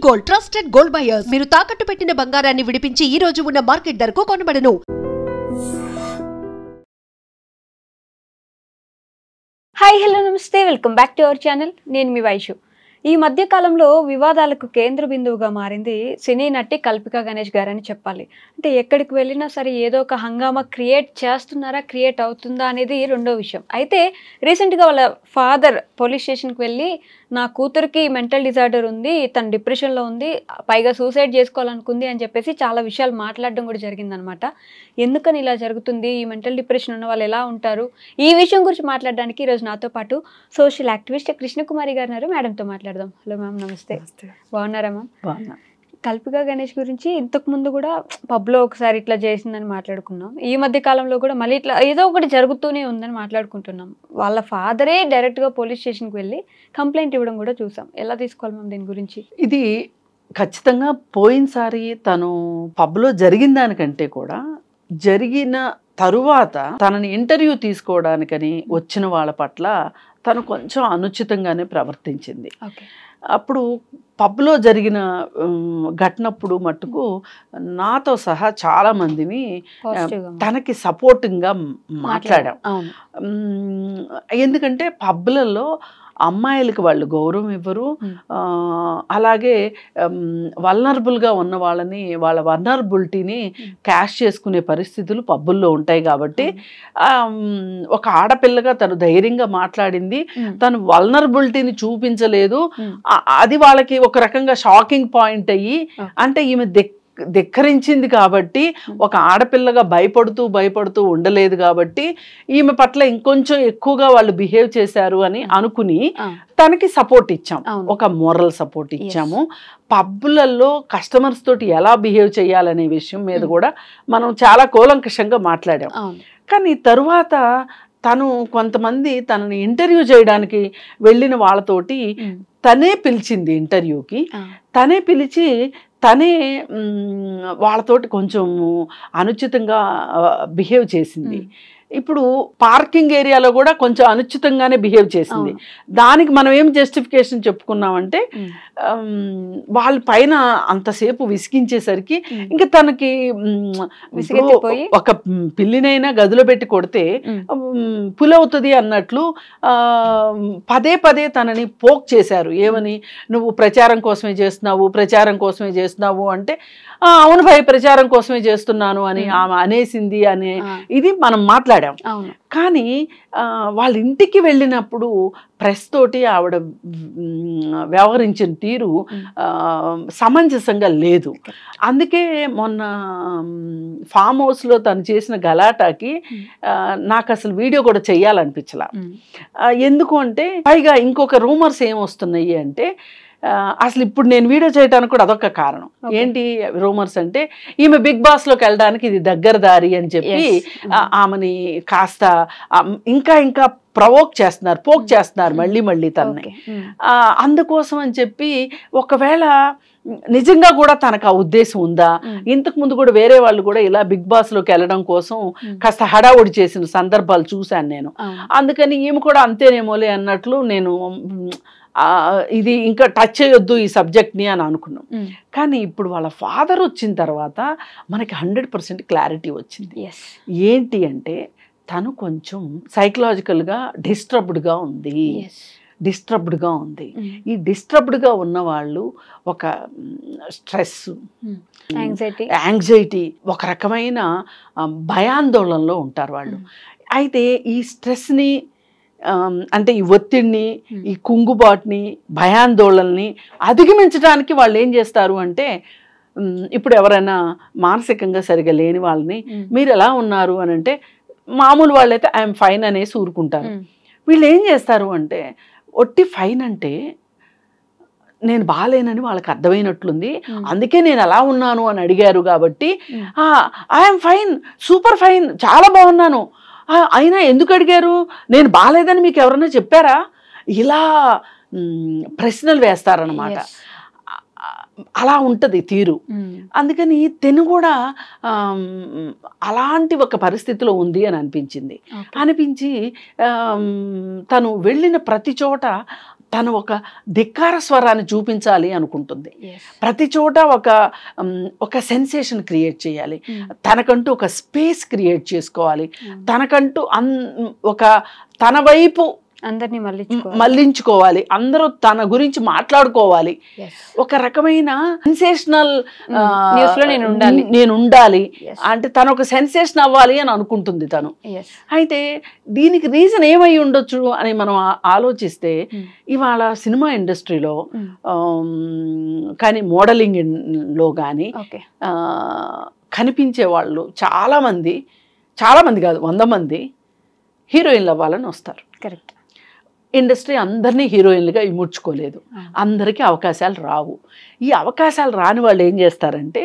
Gold trusted gold buyers మీరు తాకట్టు పెట్టిన బంగారాన్ని విడిపించి ఈ రోజు ఉన్న మార్కెట్ ధరకు కొనబడను. హాయ్ హలో నమస్తే, welcome back to our channel. నేను మీ వైషు. ఈ మధ్య కాలంలో వివాదాలకు కేంద్ర బిందువుగా మారింది సినీ నటి కల్పికా గణేష్ గారని చెప్పాలి. అంటే ఎక్కడికి వెళ్ళినా సరే ఏదో ఒక హంగామా క్రియేట్ చేస్తున్నారా, క్రియేట్ అవుతుందా అనేది రెండో విషయం. అయితే రీసెంట్గా వాళ్ళ ఫాదర్ పోలీస్ స్టేషన్కి వెళ్ళి నా కూతురికి మెంటల్ డిజార్డర్ ఉంది, తను డిప్రెషన్లో ఉంది, పైగా సూసైడ్ చేసుకోవాలనుకుంది అని చెప్పేసి చాలా విషయాలు మాట్లాడడం కూడా జరిగిందనమాట. ఎందుకని ఇలా జరుగుతుంది, ఈ మెంటల్ డిప్రెషన్ ఉన్న వాళ్ళు ఎలా ఉంటారు, ఈ విషయం గురించి మాట్లాడడానికి ఈరోజు నాతో పాటు సోషల్ యాక్టివిస్ట్ కృష్ణకుమారి గారు ఉన్నారు. మేడంతో మాట్లాడదాం. హలో మ్యామ్, నమస్తే. బాగున్నారా మ్యామ్? బాగున్నా. కల్పికా గణేష్ గురించి ఇంతకు ముందు కూడా పబ్లో ఒకసారి ఇట్లా చేసిందని మాట్లాడుకున్నాం. ఈ మధ్య కాలంలో కూడా మళ్ళీ ఇట్లా ఏదో ఒకటి జరుగుతూనే ఉందని మాట్లాడుకుంటున్నాం. వాళ్ళ ఫాదరే డైరెక్ట్గా పోలీస్ స్టేషన్కి వెళ్ళి కంప్లైంట్ ఇవ్వడం కూడా చూసాం. ఎలా తీసుకోవాలి మ్యామ్ దీని గురించి? ఇది ఖచ్చితంగా పోయినసారి తను పబ్లో జరిగిన దానికంటే కూడా జరిగిన తరువాత తనని ఇంటర్వ్యూ తీసుకోవడానికని వచ్చిన వాళ్ళ పట్ల తను కొంచెం అనుచితంగానే ప్రవర్తించింది. అప్పుడు పబ్లో జరిగిన ఘటనప్పుడు మట్టుకు నాతో సహా చాలా మందిని తనకి సపోర్టింగ్గా మాట్లాడాం. ఎందుకంటే పబ్లలో అమ్మాయిలకు వాళ్ళు గౌరవం ఇవ్వరు, అలాగే వల్నరబుల్గా ఉన్న వాళ్ళని వాళ్ళ వల్నరబిలిటీని క్యాష్ చేసుకునే పరిస్థితులు పబ్బుల్లో ఉంటాయి. కాబట్టి ఒక ఆడపిల్లగా తను ధైర్యంగా మాట్లాడింది, తను వల్నరబిలిటీని చూపించలేదు. అది వాళ్ళకి ఒక రకంగా షాకింగ్ పాయింట్ అయ్యి, అంటే ఈమె ధిక్కరించింది కాబట్టి, ఒక ఆడపిల్లగా భయపడుతూ ఉండలేదు కాబట్టి ఈమె పట్ల ఇంకొంచెం ఎక్కువగా వాళ్ళు బిహేవ్ చేశారు అని అనుకుని తనకి సపోర్ట్ ఇచ్చాం, ఒక మోరల్ సపోర్ట్ ఇచ్చాము. పబ్బులలో కస్టమర్స్ తోటి ఎలా బిహేవ్ చేయాలనే విషయం మీద కూడా మనం చాలా కూలంకషంగా మాట్లాడాం. కానీ తరువాత తను కొంతమంది తనని ఇంటర్వ్యూ చేయడానికి వెళ్ళిన వాళ్ళతోటి తనే పిలిచింది ఇంటర్వ్యూకి. తనే పిలిచి తనే వాళ్ళతోటి కొంచెం అనుచితంగా బిహేవ్ చేసింది. ఇప్పుడు పార్కింగ్ ఏరియాలో కూడా కొంచెం అనుచితంగానే బిహేవ్ చేసింది. దానికి మనం ఏం జస్టిఫికేషన్ చెప్పుకున్నామంటే, వాళ్ళ పైన అంతసేపు విసిగించేసరికి ఇంకా తనకి ఒక పిల్లినైనా గదిలో పెట్టి కొడితే పులవుతుంది అన్నట్లు పదే పదే తనని పోక్ చేశారు. ఏమని, నువ్వు ప్రచారం కోసమే చేస్తున్నావు అంటే, అవును భయ్, ప్రచారం కోసమే చేస్తున్నాను అని ఆమె అనేసింది అనే ఇది మనం మాట్లాడాం. కానీ వాళ్ళ ఇంటికి వెళ్ళినప్పుడు ప్రెస్ తోటి ఆవిడ వ్యవహరించిన తీరు సమంజసంగా లేదు. అందుకే మొన్న ఫామ్ హౌస్లో తను చేసిన గలాటాకి నాకు అసలు వీడియో కూడా చెయ్యాలనిపించలా. ఎందుకు అంటే, పైగా ఇంకొక రూమర్స్ ఏమొస్తున్నాయి అంటే, అసలు ఇప్పుడు నేను వీడియో చేయడానికి కూడా అదొక కారణం. ఏంటి రూమర్స్ అంటే, ఈమె బిగ్ బాస్లోకి వెళ్ళడానికి ఇది దగ్గర దారి అని చెప్పి ఆమెని కాస్త ఇంకా పోక్ చేస్తున్నారు మళ్ళీ తనని. అందుకోసం అని చెప్పి, ఒకవేళ నిజంగా కూడా తనకు ఆ ఉద్దేశం ఉందా, ఇంతకు ముందు కూడా వేరే వాళ్ళు కూడా ఇలా బిగ్ బాస్లోకి వెళ్ళడం కోసం కాస్త హడావుడి చేసిన సందర్భాలు చూశాను నేను. అందుకని ఈమె కూడా అంతేనేమోలే అన్నట్లు నేను ఇది ఇంకా టచ్ చేయొద్దు ఈ సబ్జెక్ట్ని అని అనుకున్నాం. కానీ ఇప్పుడు వాళ్ళ ఫాదర్ వచ్చిన తర్వాత మనకి 100% క్లారిటీ వచ్చింది. ఏంటి అంటే, తను కొంచెం సైకలాజికల్గా డిస్టర్బ్డ్గా ఉంది. ఈ డిస్టర్బ్డ్గా ఉన్న వాళ్ళు ఒక స్ట్రెస్, యాంగ్జైటీ, ఒక రకమైన భయాందోళనలో ఉంటారు వాళ్ళు. అయితే ఈ స్ట్రెస్ని, అంటే ఈ ఒత్తిడిని, ఈ కుంగుబాటుని, భయాందోళనని అధిగమించడానికి వాళ్ళు ఏం చేస్తారు అంటే, ఇప్పుడు ఎవరైనా మానసికంగా సరిగా లేని వాళ్ళని మీరు ఎలా ఉన్నారు అని అంటే, మామూలు వాళ్ళైతే ఐఎమ్ ఫైన్ అనేసి ఊరుకుంటారు. వీళ్ళు ఏం చేస్తారు అంటే, ఒట్టి ఫైన్ అంటే నేను బాగాలేనని వాళ్ళకి అర్థమైనట్లుంది, అందుకే నేను ఎలా ఉన్నాను అని అడిగారు కాబట్టి ఐఎమ్ ఫైన్, సూపర్ ఫైన్, చాలా బాగున్నాను, అయినా ఎందుకు అడిగారు, నేను బాగాలేదని మీకు ఎవరైనా చెప్పారా, ఇలా ప్రశ్నలు వేస్తారనమాట. అలా ఉంటుంది తీరు. అందుకని తిను కూడా అలాంటి ఒక పరిస్థితిలో ఉంది అని అనిపించి తను వెళ్ళిన ప్రతి చోట తను ఒక ధిక్కార స్వరాన్ని చూపించాలి అనుకుంటుంది. ప్రతి చోట ఒక సెన్సేషన్ క్రియేట్ చేయాలి, తనకంటూ ఒక స్పేస్ క్రియేట్ చేసుకోవాలి, తనకంటూ తన వైపు అందరినీ మళ్ళించుకోవాలి, అందరూ తన గురించి మాట్లాడుకోవాలి, ఒక రకమైన సెన్సేషనల్ నేను ఉండాలి అంటే తను ఒక సెన్సేషన్ అవ్వాలి అని అనుకుంటుంది తను. అయితే దీనికి రీజన్ ఏమై ఉండొచ్చు అని మనం ఆలోచిస్తే ఇవాళ సినిమా ఇండస్ట్రీలో కానీ మోడలింగ్లో కానీ కనిపించే వాళ్ళు చాలామంది కాదు 100 మంది హీరోయిన్లు అవ్వాలని వస్తారు. కరెక్ట్. ఇండస్ట్రీ అందరినీ హీరోయిన్లుగా ఇముడ్చుకోలేదు, అందరికీ అవకాశాలు రావు. ఈ అవకాశాలు రాని వాళ్ళు ఏం చేస్తారంటే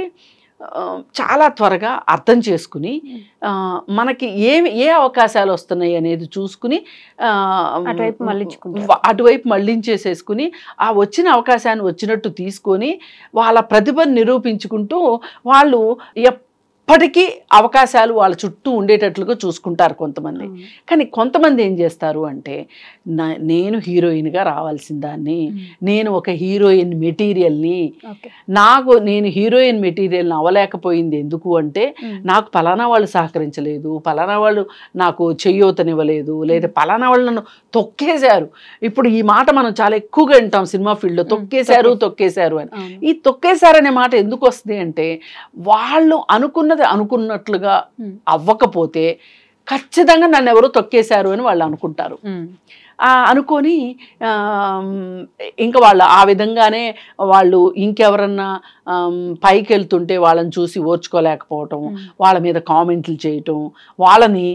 చాలా త్వరగా అర్థం చేసుకుని మనకి ఏ అవకాశాలు వస్తున్నాయి అనేది చూసుకుని అటువైపు మళ్ళించేసేసుకుని ఆ వచ్చిన అవకాశాన్ని వచ్చినట్టు తీసుకొని వాళ్ళ ప్రతిభను నిరూపించుకుంటూ వాళ్ళు ఎప్పటికీ అవకాశాలు వాళ్ళ చుట్టూ ఉండేటట్లుగా చూసుకుంటారు కొంతమంది. కానీ కొంతమంది ఏం చేస్తారు అంటే నేను హీరోయిన్గా రావాల్సిన దాన్ని, నేను ఒక హీరోయిన్ మెటీరియల్ని, నేను హీరోయిన్ మెటీరియల్ని అవ్వలేకపోయింది ఎందుకు అంటే నాకు పలానా వాళ్ళు సహకరించలేదు, పలానా వాళ్ళు నాకు చెయ్యోతనివ్వలేదు, లేదా పలానా వాళ్ళు నన్ను తొక్కేశారు. ఇప్పుడు ఈ మాట మనం చాలా ఎక్కువగా వింటాం సినిమా ఫీల్డ్లో, తొక్కేశారు అని. ఈ తొక్కేశారనే మాట ఎందుకు వస్తుంది అంటే వాళ్ళు అనుకున్నట్లుగా అవ్వకపోతే ఖచ్చితంగా నన్ను ఎవరో తొక్కేశారు అని వాళ్ళు అనుకుంటారు. అనుకొని ఇంకా వాళ్ళు ఆ విధంగానే వాళ్ళు ఇంకెవరన్నా పైకి వెళ్తుంటే వాళ్ళని చూసి ఓర్చుకోలేకపోవటం, వాళ్ళ మీద కామెంట్లు చేయటం, వాళ్ళని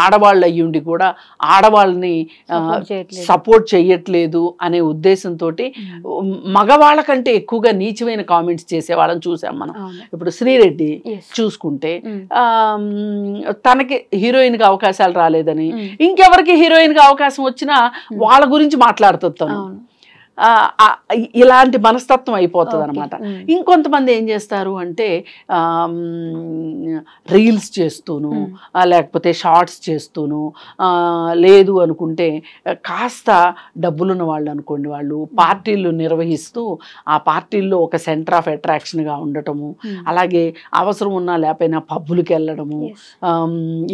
ఆడవాళ్ళు అయ్యుండి కూడా ఆడవాళ్ళని సపోర్ట్ చేయట్లేదు అనే ఉద్దేశంతో మగవాళ్ళ కంటే ఎక్కువగా నీచమైన కామెంట్స్ చేసే వాళ్ళని చూసాం మనం. ఇప్పుడు శ్రీరెడ్డి చూసుకుంటే తనకి హీరోయిన్గా అవకాశాలు రాలేదని ఇంకెవరికి హీరోయిన్గా అవకాశం వచ్చినా వాళ్ళ గురించి మాట్లాడుతాను. ఇలాంటి మనస్తత్వం అయిపోతుంది అనమాట. ఇంకొంతమంది ఏం చేస్తారు అంటే రీల్స్ చేస్తూను, లేకపోతే షార్ట్స్ చేస్తూను, లేదు అనుకుంటే కాస్త డబ్బులున్న వాళ్ళు అనుకోండి, వాళ్ళు పార్టీలు నిర్వహిస్తూ ఆ పార్టీల్లో ఒక సెంటర్ ఆఫ్ అట్రాక్షన్గా ఉండటము, అలాగే అవసరం ఉన్నా లేకపోయినా పబ్బులకి వెళ్ళడము,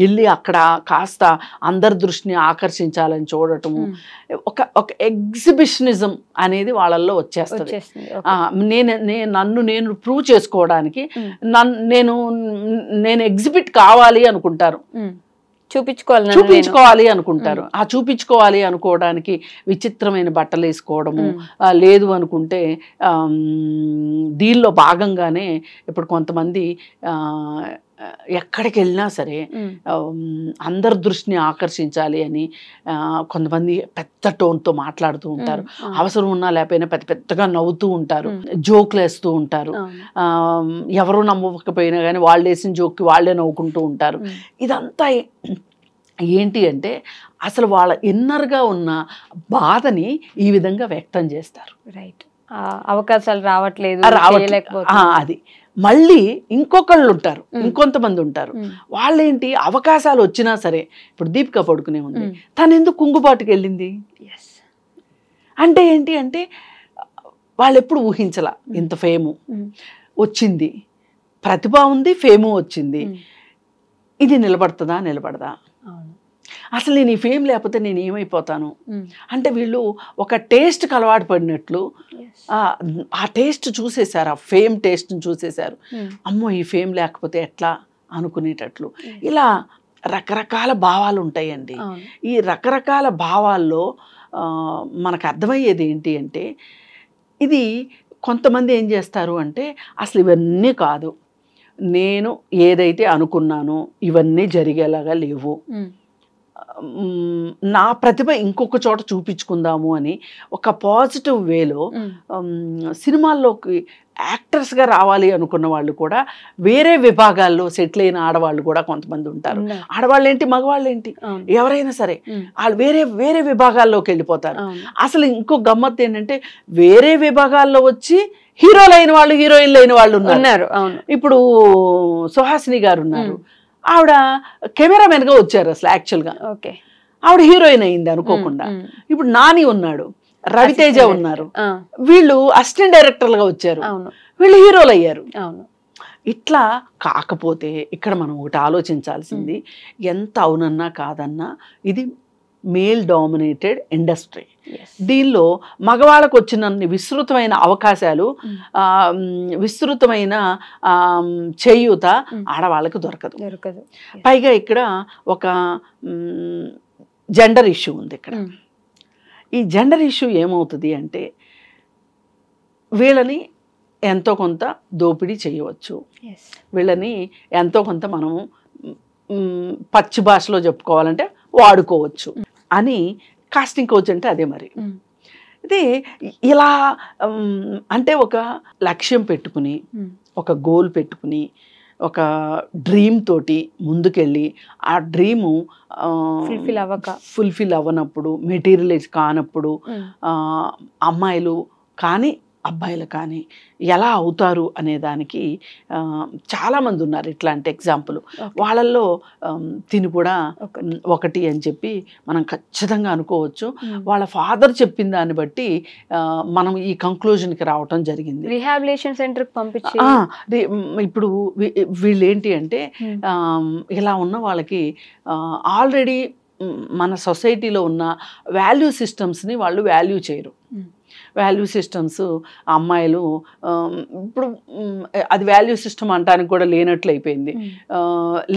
వెళ్ళి అక్కడ కాస్త అందరి దృష్టిని ఆకర్షించాలని చూడటము, ఒక ఎగ్జిబిషనిజం అనేది వాళ్ళల్లో వచ్చేస్తుంది. నేను ప్రూవ్ చేసుకోవడానికి నేను ఎగ్జిబిట్ కావాలి అనుకుంటారు, చూపించుకోవాలి అనుకుంటారు. ఆ చూపించుకోవాలి అనుకోవడానికి విచిత్రమైన బట్టలు వేసుకోవడము, లేదు అనుకుంటే దీనిలో భాగంగానే ఇప్పుడు కొంతమంది ఎక్కడికి వెళ్ళినా సరే అందరి దృష్టిని ఆకర్షించాలి అని కొంతమంది పెద్ద టోన్తో మాట్లాడుతూ ఉంటారు, అవసరం ఉన్నా లేకపోయినా పెద్దగా నవ్వుతూ ఉంటారు, జోకులు వేస్తూ ఉంటారు, ఎవరు నమ్మకపోయినా కానీ వాళ్ళు వేసిన జోక్కి వాళ్ళే నవ్వుకుంటూ ఉంటారు. ఇదంతా ఏంటి అంటే అసలు వాళ్ళ ఇన్నర్గా ఉన్న బాధని ఈ విధంగా వ్యక్తం చేస్తారు. రైట్. అవకాశాలు రావట్లేదు అది. మళ్ళీ ఇంకొకళ్ళు ఉంటారు, ఇంకొంతమంది ఉంటారు, వాళ్ళేంటి అవకాశాలు వచ్చినా సరే, ఇప్పుడు దీపిక పడుకునే ఉంది, తను ఎందుకు కుంగుబాటుకి వెళ్ళింది అంటే ఏంటి అంటే వాళ్ళు ఎప్పుడు ఊహించలా ఇంత ఫేము వచ్చింది, ప్రతిభ ఉంది, ఫేము వచ్చింది, ఇది నిలబడదా? అసలు నేను ఈ ఫేమ్ లేకపోతే నేను ఏమైపోతాను అంటే వీళ్ళు ఒక టేస్ట్కి అలవాటు పడినట్లు ఆ టేస్ట్ చూసేశారు, ఆ ఫేమ్ టేస్ట్ని చూసేశారు. అమ్మో ఈ ఫేమ్ లేకపోతే ఎట్లా అనుకునేటట్లు ఇలా రకరకాల భావాలు ఉంటాయండి. ఈ రకరకాల భావాల్లో మనకు అర్థమయ్యేది ఏంటి అంటే ఇది కొంతమంది ఏం చేస్తారు అంటే అసలు ఇవన్నీ కాదు, నేను ఏదైతే అనుకున్నానో ఇవన్నీ జరిగేలాగా లేవు, నా ప్రతిభ ఇంకొక చోట చూపించుకుందాము అని ఒక పాజిటివ్ వేలో సినిమాల్లోకి యాక్టర్స్గా రావాలి అనుకున్న వాళ్ళు కూడా వేరే విభాగాల్లో సెటిల్ అయిన ఆడవాళ్ళు కూడా కొంతమంది ఉంటారు. ఆడవాళ్ళు ఏంటి మగవాళ్ళు ఏంటి ఎవరైనా సరే వాళ్ళు వేరే విభాగాల్లోకి వెళ్ళిపోతారు. అసలు ఇంకో గమ్మత్తు ఏంటంటే వేరే విభాగాల్లో వచ్చి హీరోలు అయిన వాళ్ళు హీరోయిన్లు అయిన వాళ్ళు ఉన్నారు. ఇప్పుడు సుహాసిని గారు ఉన్నారు, ఆవిడ కెమెరామెన్గా వచ్చారు అసలు యాక్చువల్గా. ఆవిడ హీరోయిన్ అయింది అనుకోకుండా. ఇప్పుడు నాని ఉన్నాడు, రవితేజ ఉన్నారు, వీళ్ళు అసిస్టెంట్ డైరెక్టర్లుగా వచ్చారు, వీళ్ళు హీరోలు అయ్యారు. ఇట్లా కాకపోతే ఇక్కడ మనం ఒకటి ఆలోచించాల్సింది, ఎంత అవునన్నా కాదన్నా ఇది మేల్ డామినేటెడ్ ఇండస్ట్రీ. దీనిలో మగవాళ్ళకు వచ్చినన్ని విస్తృతమైన అవకాశాలు, విస్తృతమైన చేయూత ఆడవాళ్ళకు దొరకదు. పైగా ఇక్కడ ఒక జెండర్ ఇష్యూ ఉంది. ఇక్కడ ఈ జెండర్ ఇష్యూ ఏమవుతుంది అంటే, వీళ్ళని ఎంతో కొంత దోపిడీ చేయవచ్చు, వీళ్ళని ఎంతో కొంత మనము పచ్చి భాషలో చెప్పుకోవాలంటే వాడుకోవచ్చు అని కాస్టింగ్ కోచ్ అంటే అదే. మరి ఇది ఇలా అంటే ఒక లక్ష్యం పెట్టుకుని, ఒక గోల్ పెట్టుకుని, ఒక డ్రీమ్ తోటి ముందుకెళ్ళి ఆ డ్రీము ఫుల్ఫిల్ అవ్వనప్పుడు, మెటీరియలైజ్ కానప్పుడు అమ్మాయిలు కానీ అబ్బాయిలు కానీ ఎలా అవుతారు అనే దానికి చాలామంది ఉన్నారు ఇట్లాంటి ఎగ్జాంపుల్. వాళ్ళల్లో తిని కూడా ఒకటి అని చెప్పి మనం ఖచ్చితంగా అనుకోవచ్చు. వాళ్ళ ఫాదర్ చెప్పిన దాన్ని బట్టి మనం ఈ కంక్లూజన్కి రావటం జరిగింది. రిహాబిలిటేషన్ సెంటర్కి పంపించి ఇప్పుడు వీళ్ళు ఏంటి అంటే, ఇలా ఉన్న వాళ్ళకి ఆల్రెడీ మన సొసైటీలో ఉన్న వాల్యూ సిస్టమ్స్ని వాళ్ళు వాల్యూ చేయరు. వాల్యూ సిస్టమ్స్ అమ్మాయిలు ఇప్పుడు అది వాల్యూ సిస్టమ్ అంటానికి కూడా లేనట్లు అయిపోయింది.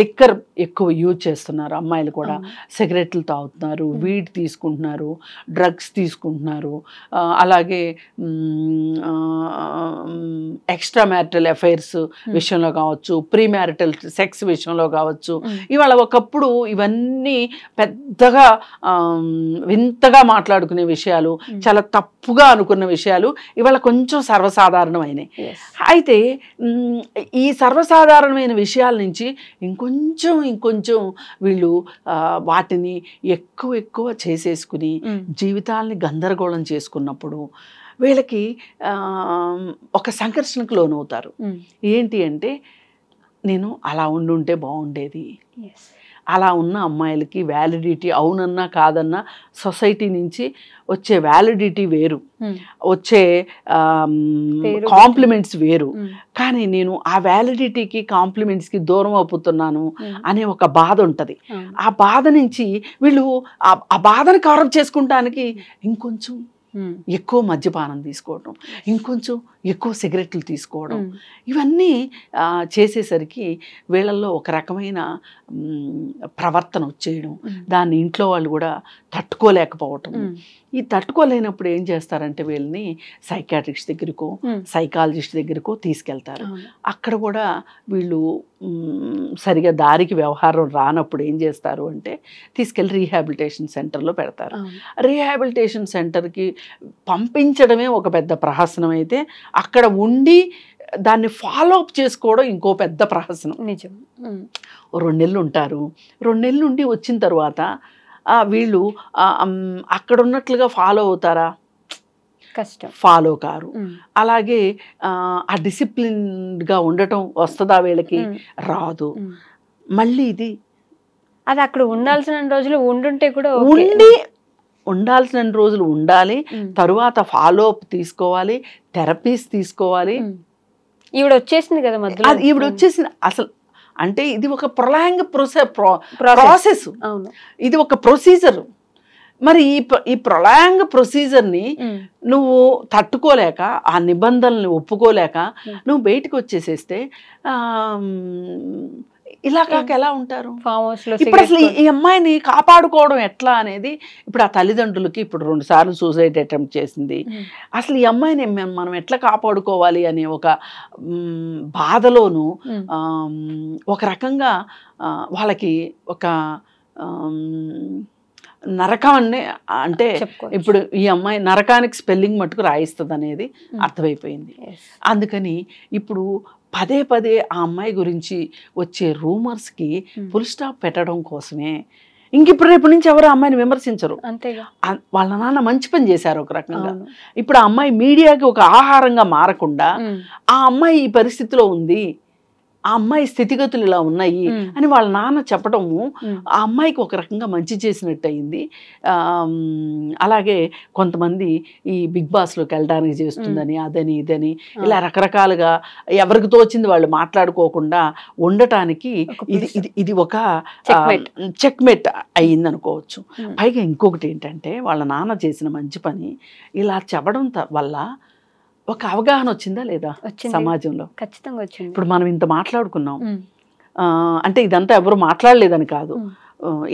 లిక్కర్ ఎక్కువ యూజ్ చేస్తున్నారు అమ్మాయిలు కూడా, సిగరెట్లు తాగుతున్నారు, వీడ్ తీసుకుంటున్నారు, డ్రగ్స్ తీసుకుంటున్నారు, అలాగే ఎక్స్ట్రా మ్యారిటల్ అఫైర్స్ విషయంలో కావచ్చు, ప్రీ మ్యారిటల్ సెక్స్ విషయంలో కావచ్చు. ఇవాళ ఒకప్పుడు ఇవన్నీ పెద్దగా వింతగా మాట్లాడుకునే విషయాలు, చాలా తప్పుగా అనుకున్న విషయాలు ఇవాళ కొంచెం సర్వసాధారణమైనవి. అయితే ఈ సర్వసాధారణమైన విషయాల నుంచి ఇంకొంచెం వీళ్ళు వాటిని ఎక్కువ చేసేసుకుని జీవితాలని గందరగోళం చేసుకున్నప్పుడు వీళ్ళకి ఒక సంఘర్షణకు లోనవుతారు. ఏంటి అంటే, నేను అలా ఉండుంటే బాగుండేది, అలా ఉన్న అమ్మాయిలకి వ్యాలిడిటీ అవునన్నా కాదన్నా సొసైటీ నుంచి వచ్చే వ్యాలిడిటీ వేరు, వచ్చే కాంప్లిమెంట్స్ వేరు. కానీ నేను ఆ వ్యాలిడిటీకి కాంప్లిమెంట్స్కి దూరం అయిపోతున్నాను అనే ఒక బాధ ఉంటుంది. ఆ బాధ నుంచి వీళ్ళు ఆ బాధను కవరప్ చేసుకుంటానికి ఇంకొంచెం ఎక్కువ మద్యపానం తీసుకోవడం, ఇంకొంచెం ఎక్కువ సిగరెట్లు తీసుకోవడం, ఇవన్నీ చేసేసరికి వీళ్ళల్లో ఒక రకమైన ప్రవర్తన వచ్చేయడం, దాన్ని ఇంట్లో వాళ్ళు కూడా తట్టుకోలేకపోవటం. ఈ తట్టుకోలేనప్పుడు ఏం చేస్తారంటే వీళ్ళని సైకాట్రిస్ట్ దగ్గరకో సైకాలజిస్ట్ దగ్గరకో తీసుకెళ్తారు. అక్కడ కూడా వీళ్ళు సరిగా దారికి వ్యవహారం రానప్పుడు ఏం చేస్తారు అంటే తీసుకెళ్ళి రీహాబిలిటేషన్ సెంటర్లో పెడతారు. రీహాబిలిటేషన్ సెంటర్కి పంపించడమే ఒక పెద్ద ప్రహసనం అయితే, అక్కడ ఉండి దాన్ని ఫాలో అప్ చేసుకోవడం ఇంకో పెద్ద ప్రహసనం. నిజం. 2 నెలలు ఉంటారు, 2 నెలల నుండి వచ్చిన తర్వాత వీళ్ళు అక్కడ ఉన్నట్లుగా ఫాలో అవుతారా? కష్టం, ఫాలో కారు. అలాగే ఆ డిసిప్లిన్గా ఉండటం వస్తుందా వీళ్ళకి? రాదు. మళ్ళీ ఇది అది అక్కడ ఉండాల్సిన రోజులు ఉండుంటే కూడా ఉండాల్సిన రోజులు ఉండాలి, తరువాత ఫాలో అప్ తీసుకోవాలి, థెరపీస్ తీసుకోవాలి. ఈవిడ వచ్చేసింది కదా మధ్యలో, ఈవిడ వచ్చేసింది అసలు. అంటే ఇది ఒక ప్రొలాంగ్ ప్రాసెస్, ఇది ఒక ప్రొసీజర్. మరి ఈ ప్రొలాంగ్ ప్రొసీజర్ని నువ్వు తట్టుకోలేక, ఆ నిబంధనల్ని ఒప్పుకోలేక నువ్వు బయటకు వచ్చేసేస్తే ఇలా కాక ఎలా ఉంటారు? ఇప్పుడు అసలు ఈ అమ్మాయిని కాపాడుకోవడం ఎట్లా అనేది ఇప్పుడు ఆ తల్లిదండ్రులకి ఇప్పుడు 2 సార్లు సూసైడ్ అటెంప్ట్ చేసింది. అసలు ఈ అమ్మాయిని మనం ఎట్లా కాపాడుకోవాలి అనే ఒక బాధలోను ఒక రకంగా వాళ్ళకి ఒక నరకం అంటే ఇప్పుడు ఈ అమ్మాయి నరకానికి స్పెల్లింగ్ మట్టుకు రాయిస్తుంది అనేది అర్థమైపోయింది. అందుకని ఇప్పుడు పదే ఆ అమ్మాయి గురించి వచ్చే రూమర్స్కి ఫుల్ స్టాప్ పెట్టడం కోసమే ఇంకిప్పుడు రేపు నుంచి ఎవరు అమ్మాయిని విమర్శించరు. అంతేగా, వాళ్ళ నాన్న మంచి పని చేశారు ఒక రకంగా. ఇప్పుడు ఆ అమ్మాయి మీడియాకి ఒక ఆహారంగా మారకుండా ఆ అమ్మాయి ఈ పరిస్థితిలో ఉంది, ఆ అమ్మాయి స్థితిగతులు ఇలా ఉన్నాయి అని వాళ్ళ నాన్న చెప్పడము ఆ అమ్మాయికి ఒక రకంగా మంచి చేసినట్టు అయింది. అలాగే కొంతమంది ఈ బిగ్ బాస్లోకి వెళ్ళడానికి చేస్తుందని అదని ఇదని ఇలా రకరకాలుగా ఎవరికి తోచింది వాళ్ళు మాట్లాడుకోకుండా ఉండటానికి ఇది ఒక చెక్మెట్ అయ్యింది అనుకోవచ్చు. పైగా ఇంకొకటి ఏంటంటే వాళ్ళ నాన్న చేసిన మంచి పని ఇలా చెప్పడం వల్ల ఒక అవగాహన వచ్చిందా లేదా సమాజంలో? ఖచ్చితంగా వచ్చింది. ఇప్పుడు మనం ఇంత మాట్లాడుకున్నాం అంటే ఇదంతా ఎవరు మాట్లాడలేదని కాదు,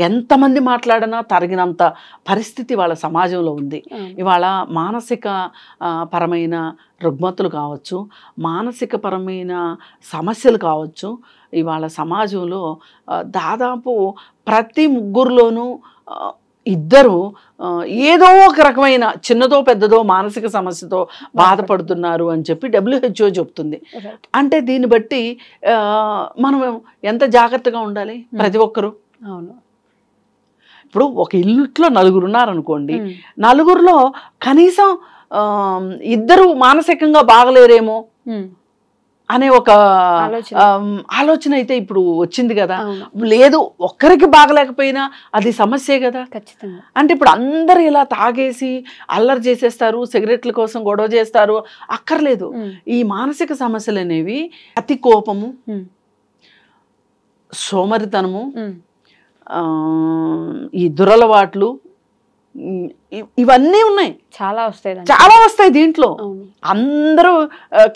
ఎంతమంది మాట్లాడినా తరిగినంత పరిస్థితి వాళ్ళ సమాజంలో ఉంది. ఇవాళ మానసిక పరమైన రుగ్మతులు కావచ్చు, మానసిక పరమైన సమస్యలు కావచ్చు, ఇవాళ సమాజంలో దాదాపు ప్రతి ముగ్గురులోనూ ఇద్దరు ఏదో ఒక రకమైన చిన్నదో పెద్దదో మానసిక సమస్యతో బాధపడుతున్నారు అని చెప్పి WHO చెప్తుంది. అంటే దీన్ని బట్టి మనం ఎంత జాగ్రత్తగా ఉండాలి ప్రతి ఒక్కరు. ఇప్పుడు ఒక ఇల్లుట్లో 4 ఉన్నారనుకోండి, 4లో కనీసం 2 మానసికంగా బాగలేరేమో అనే ఒక ఆలోచన అయితే ఇప్పుడు వచ్చింది కదా. లేదు ఒక్కరికి బాగలేకపోయినా అది సమస్యే కదా. అంటే ఇప్పుడు అందరు ఇలా తాగేసి అల్లరి చేసేస్తారు, సిగరెట్ల కోసం గొడవ చేస్తారు, అక్కర్లేదు. ఈ మానసిక సమస్యలు అనేవి అతి కోపము, సోమరితనము, ఈ దురలవాట్లు ఇవన్నీ ఉన్నాయి, చాలా వస్తాయి దీంట్లో. అందరూ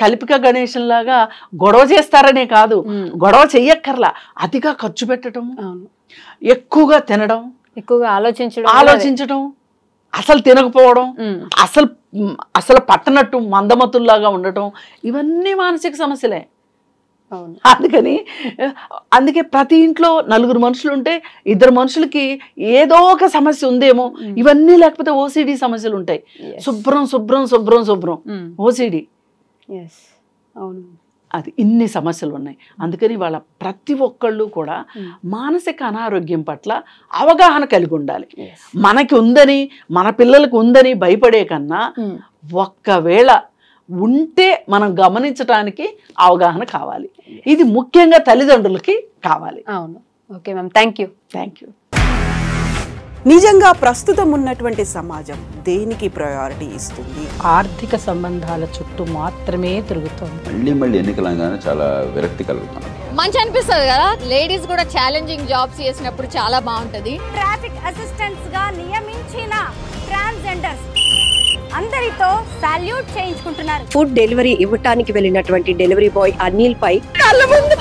కలిపిక గణేశం లాగా గొడవ చేస్తారనే కాదు, గొడవ చెయ్యక్కర్లా, అతిగా ఖర్చు పెట్టడం, ఎక్కువగా తినడం, ఎక్కువగా ఆలోచించడం, అసలు తినకపోవడం, అసలు పట్టనట్టు మందమతుల్లాగా ఉండటం, ఇవన్నీ మానసిక సమస్యలే. అందుకే ప్రతి ఇంట్లో 4 మనుషులు ఉంటే 2 మనుషులకి ఏదో ఒక సమస్య ఉందేమో. ఇవన్నీ లేకపోతే OCD సమస్యలు ఉంటాయి. శుభ్రం OCD, అది ఇన్ని సమస్యలు ఉన్నాయి. అందుకని వాళ్ళ ప్రతి ఒక్కళ్ళు కూడా మానసిక అనారోగ్యం పట్ల అవగాహన కలిగి ఉండాలి. మనకి ఉందని, మన పిల్లలకు ఉందని భయపడే కన్నా ఒక్కవేళ ఉంటే మనం గమనించడానికి అవగాహన కావాలి. ఇది ముఖ్యంగా తల్లిదండ్రులకి కావాలి. Okay ma'am, thank you. నిజంగా ప్రస్తుతం ఉన్నటువంటి సమాజం దేనికి ప్రయారిటీ ఇస్తుంది? ఆర్థిక సంబంధాల చుట్టూ మాత్రమే తిరుగుతుంది. మళ్ళీ ఎన్నికలంగానే చాలా విరక్తి కలుగుతుంది. మంచి అనిపిస్తుంది కదా, లేడీస్ కూడా ఛాలెంజింగ్ జాబ్స్ చేసినప్పుడు చాలా బాగుంటది. ట్రాఫిక్ అసిస్టెంట్స్ గా నియమించిన ట్రాన్స్జెండర్స్ అందరితో సాల్యూట్ చేయించుకుంటున్నారు. ఫుడ్ డెలివరీ ఇవ్వటానికి వెళ్ళినటువంటి డెలివరీ బాయ్ అనిల్ పై కళ్ళ ముందు